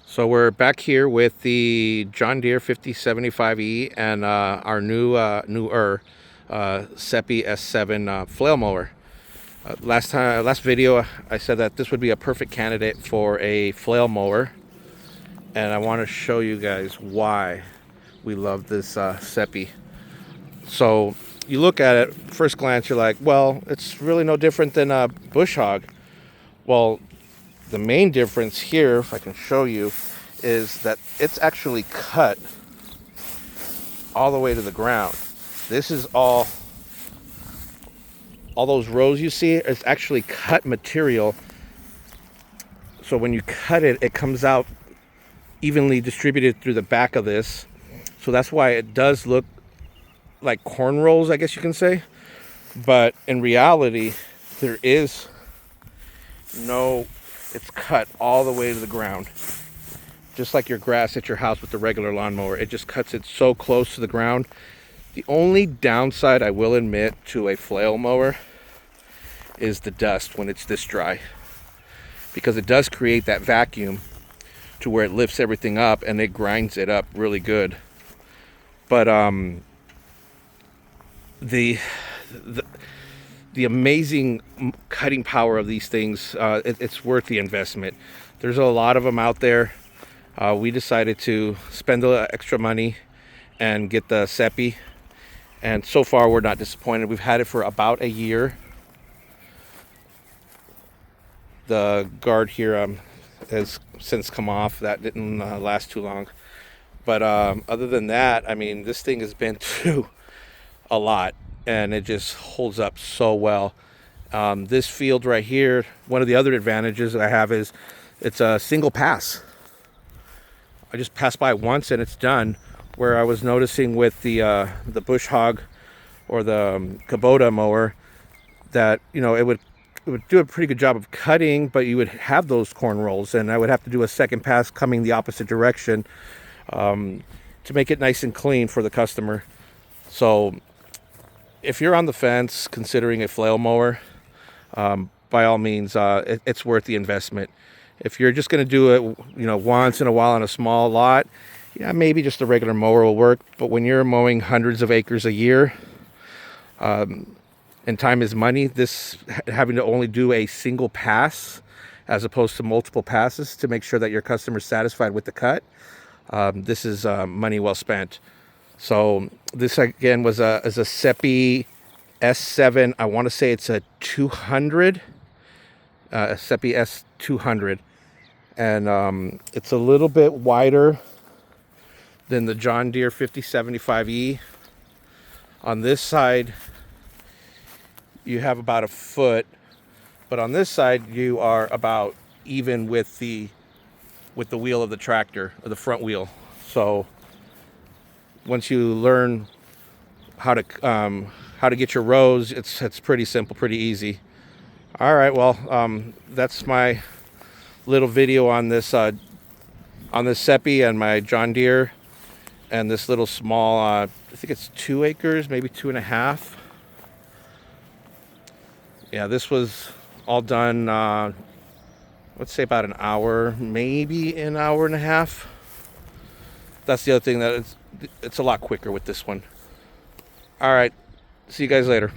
So we're back here with the John Deere 5075E and our newer Seppi S7 flail mower. Last video, I said that this would be a perfect candidate for a flail mower, and I want to show you guys why we love this Seppi. So you look at it, first glance, you're like, well, it's really no different than a bush hog. Well, the main difference here, if I can show you, is that it's actually cut all the way to the ground. This is all those rows you see, it's actually cut material. So when you cut it, it comes out evenly distributed through the back of this. So that's why it does look like corn rolls, I guess you can say. But in reality, there is no, it's cut all the way to the ground. Just like your grass at your house with the regular lawnmower, it just cuts it so close to the ground. The only downside I will admit to a flail mower is the dust when it's this dry, because it does create that vacuum to where it lifts everything up and it grinds it up really good. But the amazing cutting power of these things, it's worth the investment. There's a lot of them out there. We decided to spend the extra money and get the Seppi, and so far we're not disappointed. We've had it for about a year. The guard here has since come off. That didn't last too long, but other than that, I mean, this thing has been through a lot and it just holds up so well. This field right here, one of the other advantages that I have is it's a single pass. I just pass by once and it's done. Where I was noticing with the bush hog or the Kubota mower, that, you know, it would do a pretty good job of cutting, but you would have those corn rolls, and I would have to do a second pass coming the opposite direction to make it nice and clean for the customer. So if you're on the fence considering a flail mower, by all means, it's worth the investment. If you're just going to do it, you know, once in a while on a small lot, yeah, maybe just a regular mower will work. But when you're mowing hundreds of acres a year, and time is money, this having to only do a single pass as opposed to multiple passes to make sure that your customer's satisfied with the cut, this is money well spent. So this again was a Seppi S7. I want to say it's a 200, a Seppi S200. And it's a little bit wider than the John Deere 5075E. On this side, you have about a foot, but on this side, you are about even with the wheel of the tractor, or the front wheel. So once you learn how to get your rows, it's pretty simple, pretty easy. All right, well, that's my little video on this Seppi and my John Deere, and this little small, I think it's 2 acres, maybe 2.5. Yeah, this was all done, let's say about an hour, maybe an hour and a half. That's the other thing, that it's a lot quicker with this one. All right, see you guys later.